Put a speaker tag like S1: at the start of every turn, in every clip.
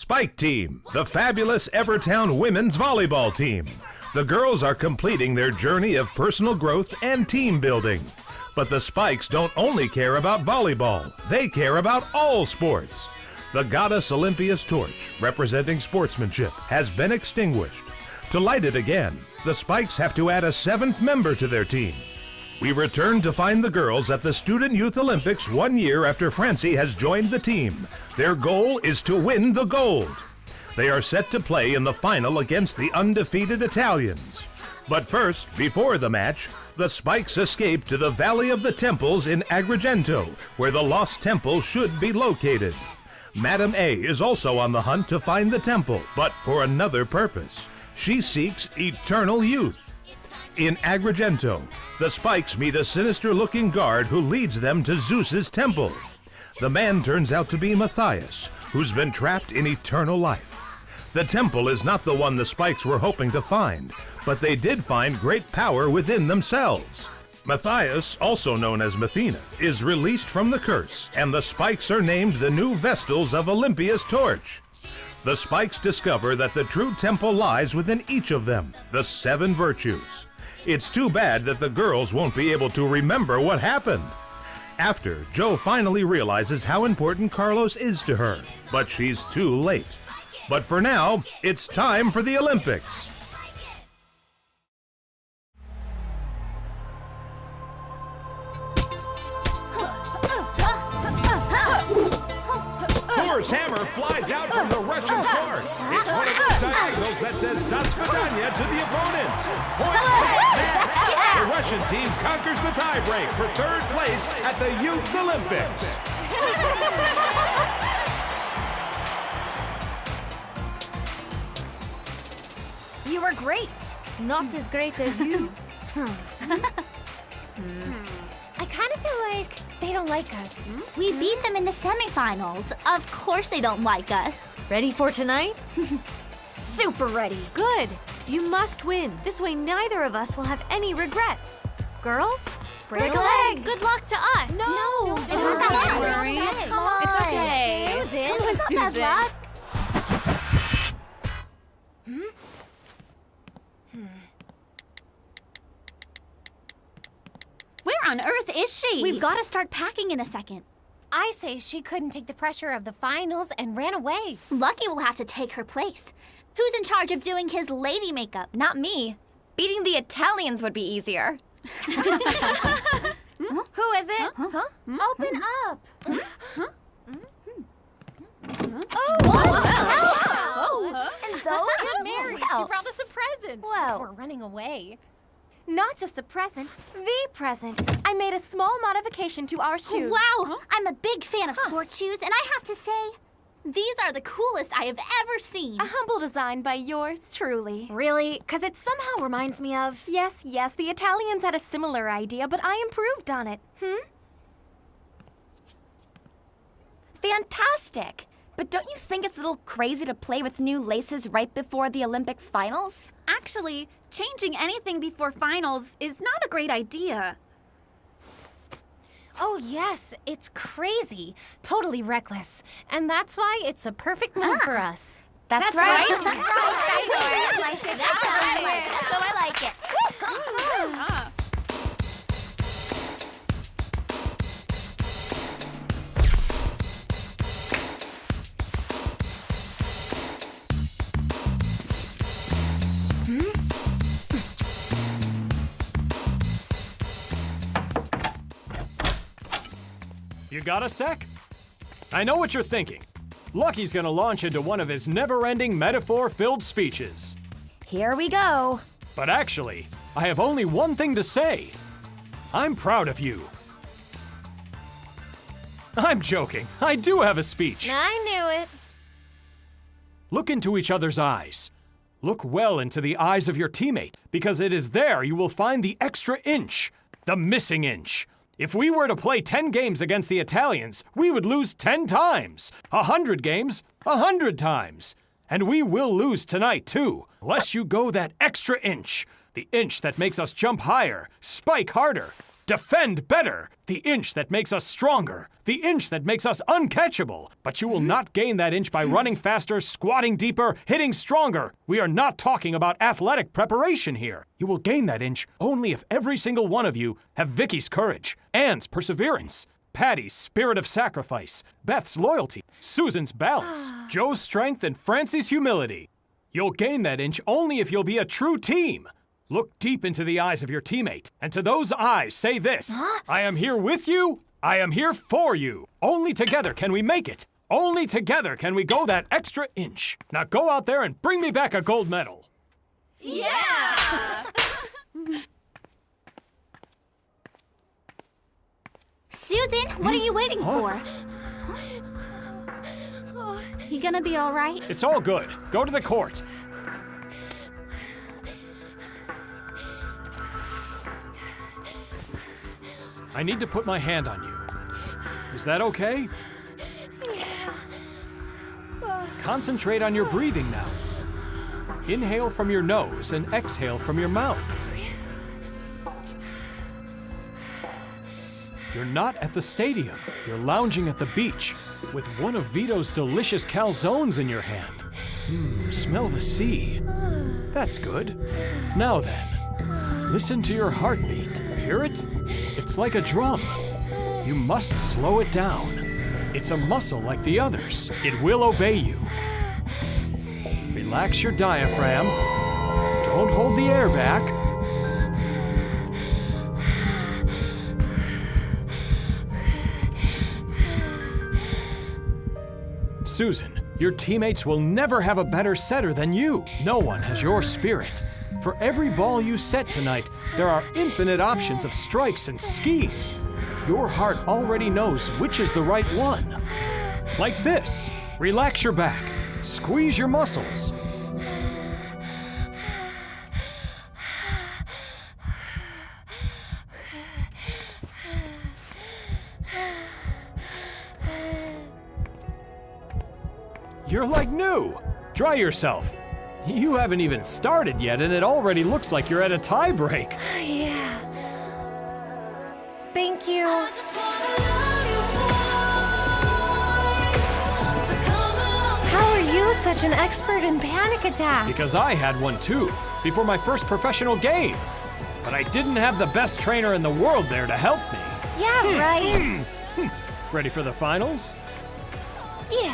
S1: Spike Team, the fabulous Evertown women's volleyball team. The girls are completing their journey of personal growth and team building. But the Spikes don't only care about volleyball, they care about all sports. The goddess Olympia's torch, representing sportsmanship, has been extinguished. To light it again, the Spikes have to add a 7th member to their team. We return to find the girls at the Student Youth Olympics 1 year after Francie has joined the team. Their goal is to win the gold. They are set to play in the final against the undefeated Italians. But first, before the match, the Spikes escape to the Valley of the Temples in Agrigento, where the lost temple should be located. Madam A is also on the hunt to find the temple, but for another purpose. She seeks eternal youth. In Agrigento, the Spikes meet a sinister-looking guard who leads them to Zeus's temple. The man turns out to be Matthias, who's been trapped in eternal life. The temple is not the one the Spikes were hoping to find, but they did find great power within themselves. Matthias, also known as Mathena, is released from the curse, and the Spikes are named the new Vestals of Olympia's torch. The Spikes discover that the true temple lies within each of them, the 7 virtues. It's too bad that the girls won't be able to remember what happened. After, Jo finally realizes how important Carlos is to her, but she's too late. But for now, it's time for the Olympics. Thor's hammer flies out from the Russian court. It's one of those diagonals that says Das Vidanya to the opponents. Point blank. The Russian team conquers the tiebreak for 3rd place at the Youth Olympics.
S2: You were great.
S3: Not as great as you.
S2: I kind of feel like they don't like us.
S4: We beat them in the semifinals. Of course they don't like us.
S3: Ready for tonight?
S2: Super ready.
S3: Good. You must win. This way neither of us will have any regrets. Girls, break a leg.
S4: Good luck to us.
S3: No,
S4: it's
S3: don't
S4: not
S3: worry.
S4: Come on.
S3: It's okay.
S4: Susan,
S3: Come on,
S4: it's not
S3: Susan.
S4: bad luck.
S2: Where on earth is she?
S4: We've got to start packing in a second.
S2: I say she couldn't take the pressure of the finals and ran away.
S4: Lucky will have to take her place. Who's in charge of doing his lady makeup?
S5: Not me. Beating the Italians would be easier.
S2: Who is it?
S4: Open up.
S2: Oh,
S4: And those?
S2: Mary, she
S4: Well.
S2: brought us a present.
S4: Well.
S2: We're running away.
S3: Not just a present, the present. I made a small modification to our shoes.
S4: Wow, I'm a big fan of sport shoes, and I have to say, these are the coolest I have ever seen.
S3: A humble design by yours truly.
S2: Really? Because it somehow reminds me of...
S3: Yes, the Italians had a similar idea, but I improved on it.
S5: Fantastic! But don't you think it's a little crazy to play with new laces right before the Olympic finals?
S6: Actually, changing anything before finals is not a great idea.
S2: Oh, yes, it's crazy. Totally reckless. And that's why it's a perfect move for us.
S5: That's right.
S4: I like it. That's how I like it. That's how I like it.
S7: You got a sec? I know what you're thinking. Lucky's gonna launch into one of his never-ending metaphor-filled speeches.
S5: Here we go.
S7: But actually, I have only one thing to say. I'm proud of you. I'm joking. I do have a speech.
S2: I knew it.
S7: Look into each other's eyes. Look well into the eyes of your teammate, because it is there you will find the extra inch, the missing inch. If we were to play 10 games against the Italians, we would lose 10 times. 100 games, 100 times. And we will lose tonight, too, unless you go that extra inch. The inch that makes us jump higher, spike harder, Defend better! The inch that makes us stronger. The inch that makes us uncatchable. But you will not gain that inch by running faster, squatting deeper, hitting stronger. We are not talking about athletic preparation here. You will gain that inch only if every single one of you have Vicky's courage, Anne's perseverance, Patty's spirit of sacrifice, Beth's loyalty, Susan's balance, Joe's strength, and Francie's humility. You'll gain that inch only if you'll be a true team. Look deep into the eyes of your teammate, and to those eyes say this: I am here with you, I am here for you. Only together can we make it. Only together can we go that extra inch. Now go out there and bring me back a gold medal.
S6: Yeah!
S4: Susan, what are you waiting for? You gonna be all right?
S7: It's all good. Go to the court. I need to put my hand on you. Is that okay? Concentrate on your breathing now. Inhale from your nose and exhale from your mouth. You're not at the stadium. You're lounging at the beach with one of Vito's delicious calzones in your hand. Smell the sea. That's good. Now then, listen to your heartbeat. Hear it? It's like a drum. You must slow it down. It's a muscle like the others. It will obey you. Relax your diaphragm. Don't hold the air back. Susan, your teammates will never have a better setter than you. No one has your spirit. For every ball you set tonight, there are infinite options of strikes and schemes. Your heart already knows which is the right one. Like this. Relax your back. Squeeze your muscles. You're like new. Dry yourself. You haven't even started yet, and it already looks like you're at a tie break.
S2: Yeah. Thank you. How are you such an expert in panic attacks?
S7: Because I had one too, before my first professional game. But I didn't have the best trainer in the world there to help me.
S2: Yeah, right.
S7: Ready for the finals?
S2: Yeah.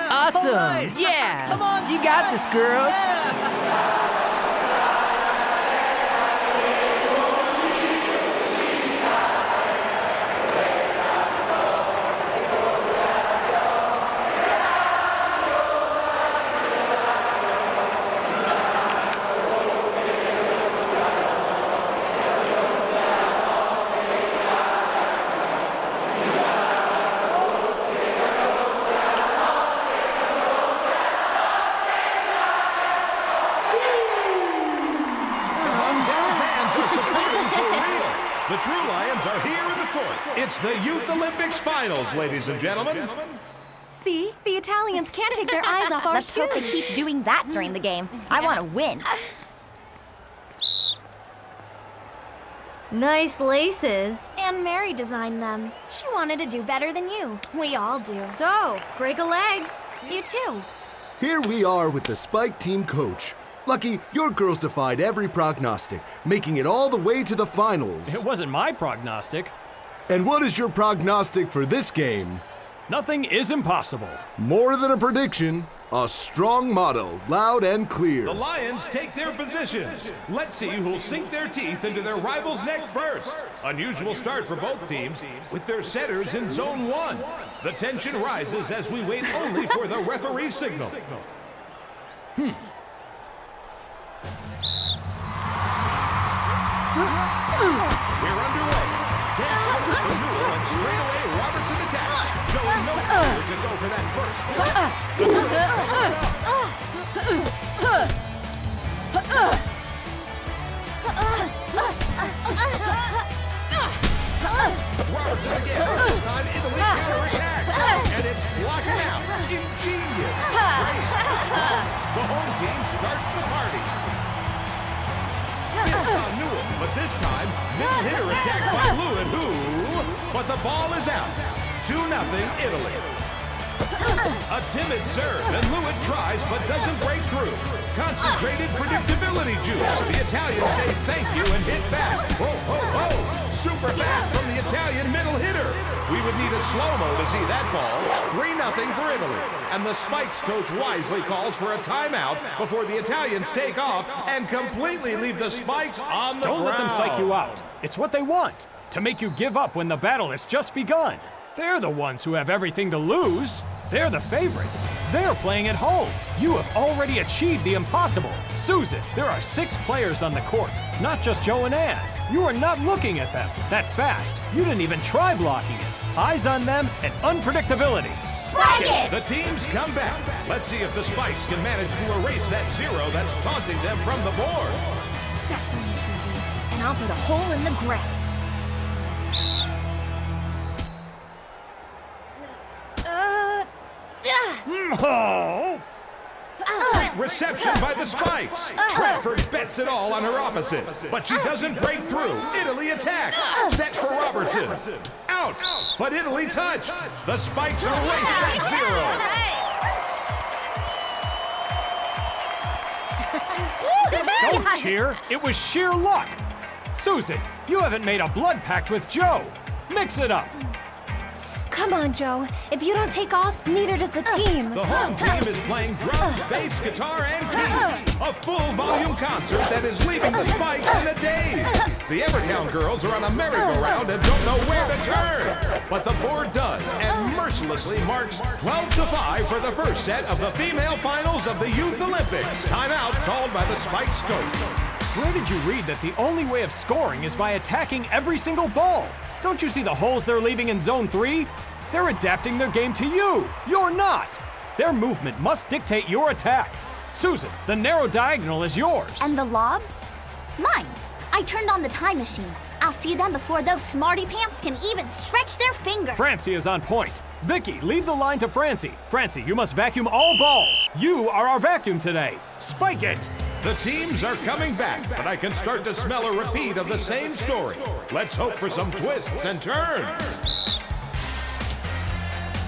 S8: Awesome! Right. Yeah! Come on, you got this, girls!
S1: The true Lions are here in the court. It's the Youth Olympics Finals, ladies and gentlemen.
S3: See? The Italians can't take their eyes off our
S5: Let's hope they keep doing that during the game. I want to win.
S3: Nice laces.
S4: And Mary designed them. She wanted to do better than you. We all do.
S3: So, break a leg.
S4: You too.
S9: Here we are with the Spike team coach. Lucky, your girls defied every prognostic, making it all the way to the finals.
S7: It wasn't my prognostic.
S9: And what is your prognostic for this game?
S7: Nothing is impossible.
S9: More than a prediction, a strong motto, loud and clear.
S1: The Lions take their positions. Let's see who'll sink their teeth into their rival's neck first. Unusual start for both teams with their setters in zone 1. The tension rises as we wait only for the referee's signal. We're underway. 10 seconds for Newell, and straight away Robertson attacks. Showing no fear to go for that first Robertson again. This time Italy counterattacks. And it's blocking out. Ingenious. Great. The home team starts the party. It's on Newell, but this time, middle hitter attacked by Lewitt, but the ball is out. 2-0 Italy. A timid serve, and Lewitt tries but doesn't break through. Concentrated predictability juice. The Italians say thank you and hit back. Whoa, whoa, whoa. Super fast from the Italian middle hitter. We would need a slow-mo to see that ball. 3-0 for Italy. And the Spikes coach wisely calls for a timeout before the Italians take off and completely leave the Spikes on the ground.
S7: Don't let them psych you out. It's what they want, to make you give up when the battle has just begun. They're the ones who have everything to lose. They're the favorites. They're playing at home. You have already achieved the impossible. Susan, there are 6 players on the court, not just Joe and Ann. You are not looking at them that fast. You didn't even try blocking it. Eyes on them and unpredictability.
S4: Spike it!
S1: The teams come back. Let's see if the Spikes can manage to erase that 0 that's taunting them from the board.
S4: Set for me, Susie, and I'll put a hole in the ground.
S7: Oh!
S1: Great reception by the Spikes. Bradford bets it all on her opposite, but she doesn't break through. Italy attacks. Set for Robertson. Out, but Italy touched. The Spikes erase that 0.
S7: Don't cheer. It was sheer luck. Susan, you haven't made a blood pact with Joe. Mix it up.
S2: Come on, Joe. If you don't take off, neither does the team.
S1: The home team is playing drums, bass, guitar, and keys. A full volume concert that is leaving the Spikes in a daze. The Evertown girls are on a merry-go-round and don't know where to turn. But the board does, and mercilessly marks 12-5 for the first set of the female finals of the Youth Olympics. Timeout called by the Spikes coach.
S7: Where did you read that the only way of scoring is by attacking every single ball? Don't you see the holes they're leaving in zone 3? They're adapting their game to you. You're not. Their movement must dictate your attack. Susan, the narrow diagonal is yours.
S4: And the lobs? Mine. I turned on the time machine. I'll see them before those smarty pants can even stretch their fingers.
S7: Francie is on point. Vicky, leave the line to Francie. Francie, you must vacuum all balls. You are our vacuum today. Spike it.
S1: The teams are coming back, but I can start to smell a repeat of the same story. Let's hope for some twists and turns.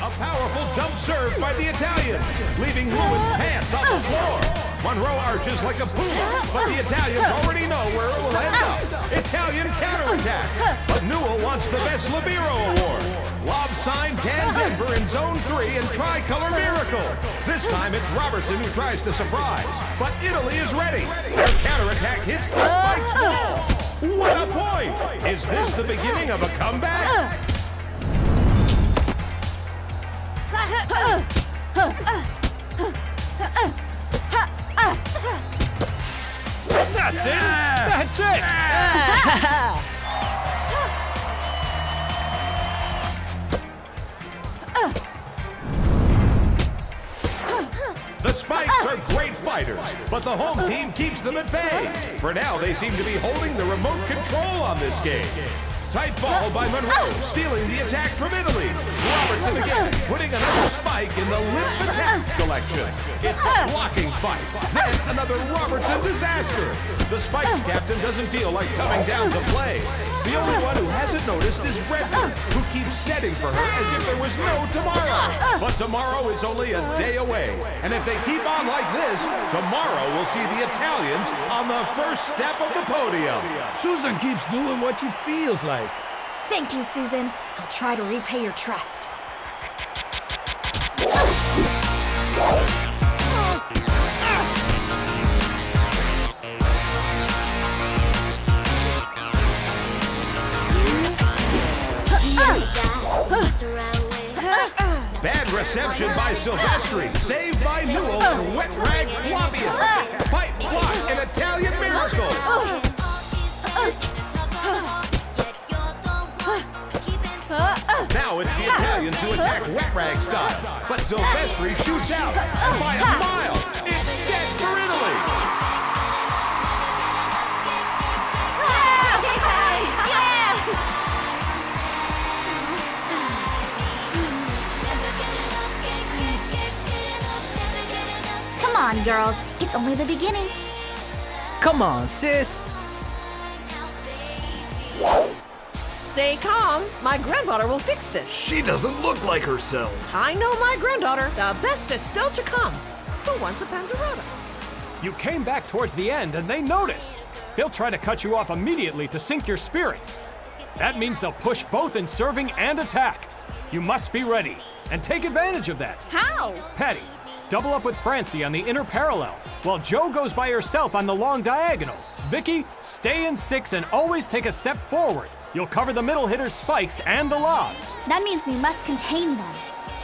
S1: A powerful jump serve by the Italians, leaving Lewitt's pants on the floor. Monroe arches like a puma, but the Italians already know where it will end up. Italian counterattack, but Newell wants the Best Libero award. Lob sign Tan Denver in zone 3 and tricolor miracle. This time it's Robertson who tries to surprise, but Italy is ready. Their counterattack hits the Spikes wall. What a point! Is this the beginning of a comeback?
S7: That's it! That's it!
S1: The Spikes are great fighters, but the home team keeps them at bay. For now, they seem to be holding the remote control on this game. Tight ball by Monroe, stealing the attack from Italy. Robertson again, putting another spike in the limp attacks collection. It's a blocking fight. Then another Robertson disaster. The Spikes captain doesn't feel like coming down to play. The only one who hasn't noticed is Redford, who keeps setting for her as if there was no tomorrow. But tomorrow is only a day away. And if they keep on like this, tomorrow we'll see the Italians on the first step of the podium.
S10: Susan keeps doing what she feels like.
S5: Thank you, Susan. I'll try to repay your trust.
S1: Bad reception by Silvestri, saved by Newell, and wet rag floppy attack. Pipe block, an Italian miracle. Now it's the Italians who attack wet rag style, but Silvestri shoots out, and by a mile, it's set for Italy.
S4: Come on, girls. It's only the beginning.
S8: Come on, sis.
S11: Stay calm. My granddaughter will fix this.
S9: She doesn't look like herself.
S11: I know my granddaughter. The best is still to come. Who wants a panzerata?
S7: You came back towards the end and they noticed. They'll try to cut you off immediately to sink your spirits. That means they'll push both in serving and attack. You must be ready and take advantage of that.
S6: How?
S7: Patty, double up with Francie on the inner parallel, while Joe goes by herself on the long diagonal. Vicky, stay in 6 and always take a step forward. You'll cover the middle hitter's spikes and the lobs.
S4: That means we must contain them.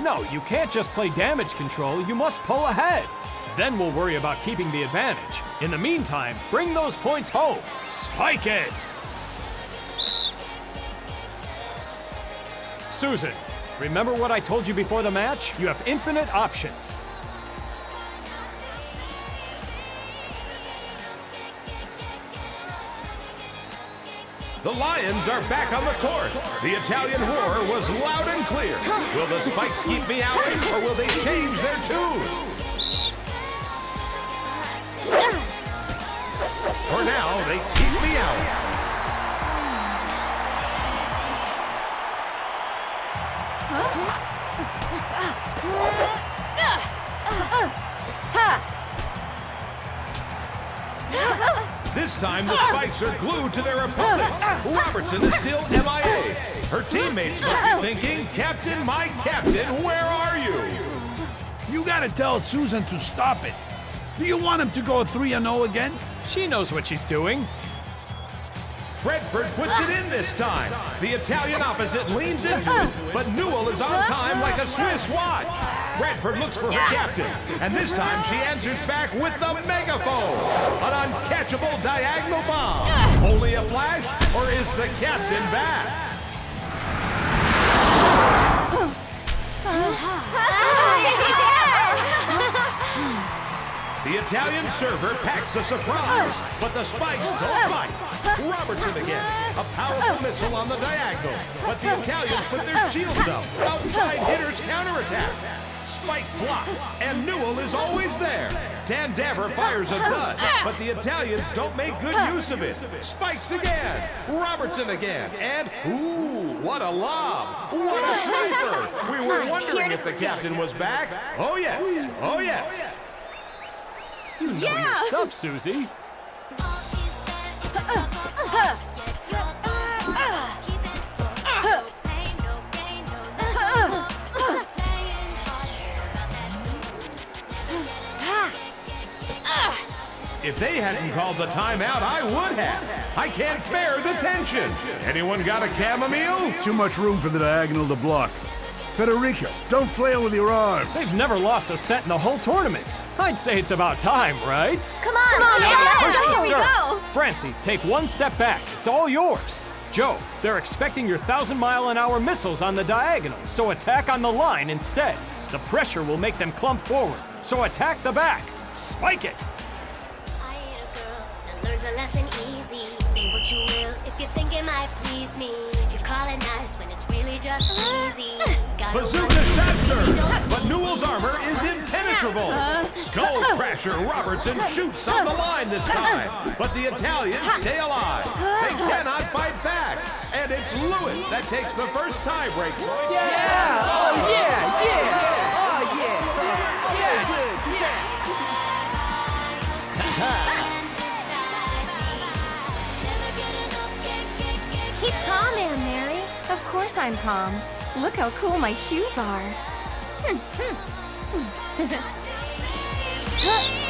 S7: No, you can't just play damage control, you must pull ahead. Then we'll worry about keeping the advantage. In the meantime, bring those points home. Spike it! Susan, remember what I told you before the match? You have infinite options.
S1: The Lions are back on the court. The Italian roar was loud and clear. Will the Spikes keep me out, or will they change their tune? For now, they keep me out. This time, the Spikes are glued to their opponents. Robertson is still MIA. Her teammates must be thinking, Captain, my captain, where are you?
S10: You gotta tell Susan to stop it. Do you want him to go 3-0 again?
S7: She knows what she's doing.
S1: Redford puts it in this time. The Italian opposite leans into it, but Newell is on time like a Swiss watch. Redford looks for her captain, and this time she answers back with the megaphone. An uncatchable diagonal bomb. Only a flash, or is the captain back? The Italian server packs a surprise, but the Spikes don't fight. Robertson again, a powerful missile on the diagonal, but the Italians put their shields up. Outside hitters counterattack. Spike block, and Newell is always there. Dan Dabber fires a dud, but the Italians don't make good use of it. Spikes again, Robertson again, and ooh, what a lob! What a sniper! We were wondering if the captain was back. Oh yes, oh yes.
S7: You know your stuff, Susie.
S1: If they hadn't called the timeout, I would have. I can't bear the tension. Anyone got a chamomile?
S10: Too much room for the diagonal to block. Federica, don't flail with your arms.
S7: They've never lost a set in the whole tournament. I'd say it's about time, right?
S5: Come on,
S7: Push the
S5: here we
S7: serve.
S5: go.
S7: Francie, take one step back. It's all yours. Joe, they're expecting your 1,000-mile-an-hour missiles on the diagonal, so attack on the line instead. The pressure will make them clump forward, so attack the back. Spike it.
S3: I hit a girl that learns a lesson easy. See what
S12: what you will. If you think it might please me, you call it nice when it's really just easy.
S1: Bazooka shot serve, but Newell's armor is impenetrable. Skull Crasher Robertson shoots on the line this time, but the Italians stay alive. They cannot fight back, and it's Lewis that takes the first tiebreak point.
S8: Yeah! Oh, yeah! Yeah! Oh, yeah! Yeah, good! Yeah!
S2: Keep calm, Aunt Mary.
S5: Of course I'm calm. Look how cool my shoes are.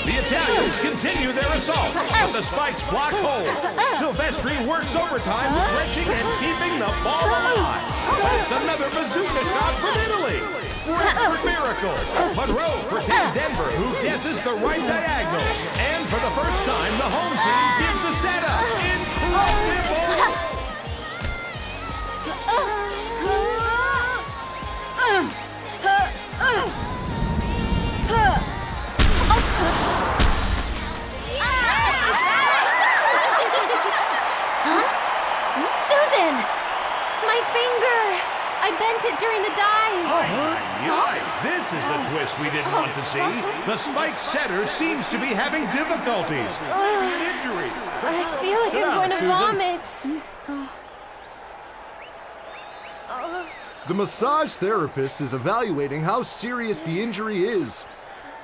S1: The Italians continue their assault, but the Spikes block hold. Silvestri works overtime, stretching and keeping the ball alive. That's another bazooka shot from Italy. Record miracle. Monroe for Team Denver, who guesses the right diagonal. And for the first time, the home team gives a setup. Incredible!
S2: Susan! My finger! I bent it during the dive.
S1: This is a twist we didn't want to see. The Spike setter seems to be having difficulties. An injury.
S2: I feel like I'm going to vomit.
S9: The massage therapist is evaluating how serious the injury is.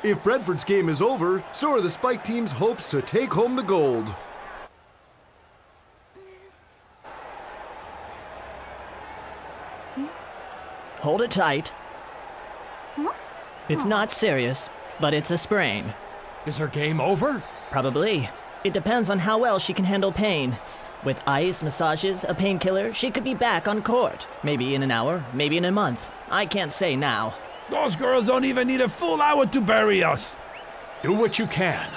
S9: If Brentford's game is over, so are the Spike team's hopes to take home the gold.
S13: Hold it tight. It's not serious, but it's a sprain.
S7: Is her game over?
S13: Probably. It depends on how well she can handle pain. With ice, massages, a painkiller, she could be back on court. Maybe in an hour, maybe in a month. I can't say now.
S10: Those girls don't even need a full hour to bury us.
S7: Do what you can.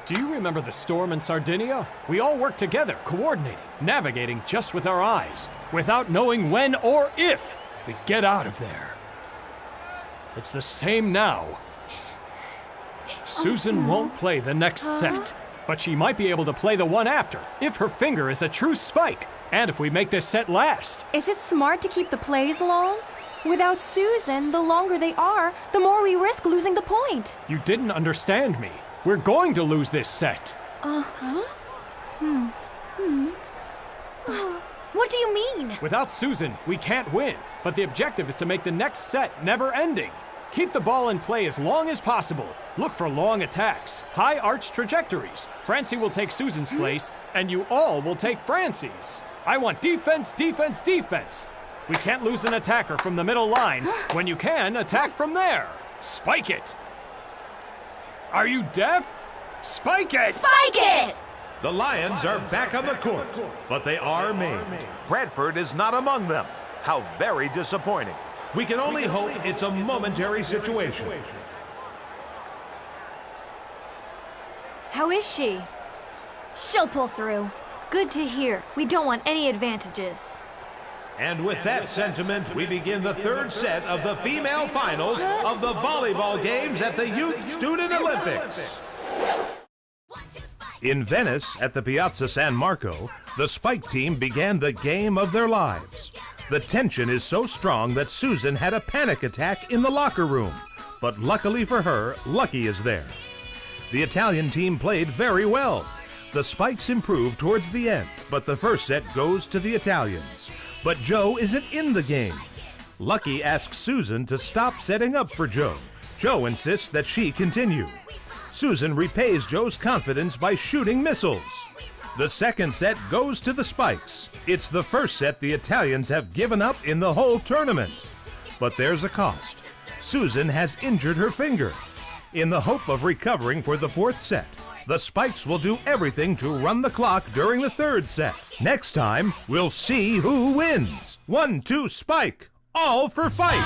S7: Do you remember the storm in Sardinia? We all worked together, coordinating, navigating just with our eyes, without knowing when or if we'd get out of there. It's the same now. Susan won't play the next set, but she might be able to play the one after, if her finger is a true spike, and if we make this set last.
S5: Is it smart to keep the plays long? Without Susan, the longer they are, the more we risk losing the point.
S7: You didn't understand me. We're going to lose this set.
S5: What do you mean?
S7: Without Susan, we can't win, but the objective is to make the next set never-ending. Keep the ball in play as long as possible. Look for long attacks, high arch trajectories. Francie will take Susan's place, and you all will take Francie's. I want defense, defense, defense. We can't lose an attacker from the middle line when you can attack from there. Spike it. Are you deaf? Spike it!
S6: Spike it!
S1: The Lions are back on the court, but they are maimed. Bradford is not among them. How very disappointing. We can only hope it's a momentary situation.
S3: How is she?
S5: She'll pull through.
S3: Good to hear. We don't want any advantages.
S1: And with that sentiment, we begin the third set of the female finals of the volleyball games at the Youth Student Olympics. In Venice, at the Piazza San Marco, the Spike team began the game of their lives. The tension is so strong that Susan had a panic attack in the locker room. But luckily for her, Lucky is there. The Italian team played very well. The Spikes improved towards the end, but the first set goes to the Italians. But Joe isn't in the game. Lucky asks Susan to stop setting up for Joe. Joe insists that she continue. Susan repays Joe's confidence by shooting missiles. The second set goes to the Spikes. It's the first set the Italians have given up in the whole tournament. But there's a cost. Susan has injured her finger. In the hope of recovering for the fourth set, the Spikes will do everything to run the clock during the third set. Next time, we'll see who wins. 1-2 Spike, all for fight.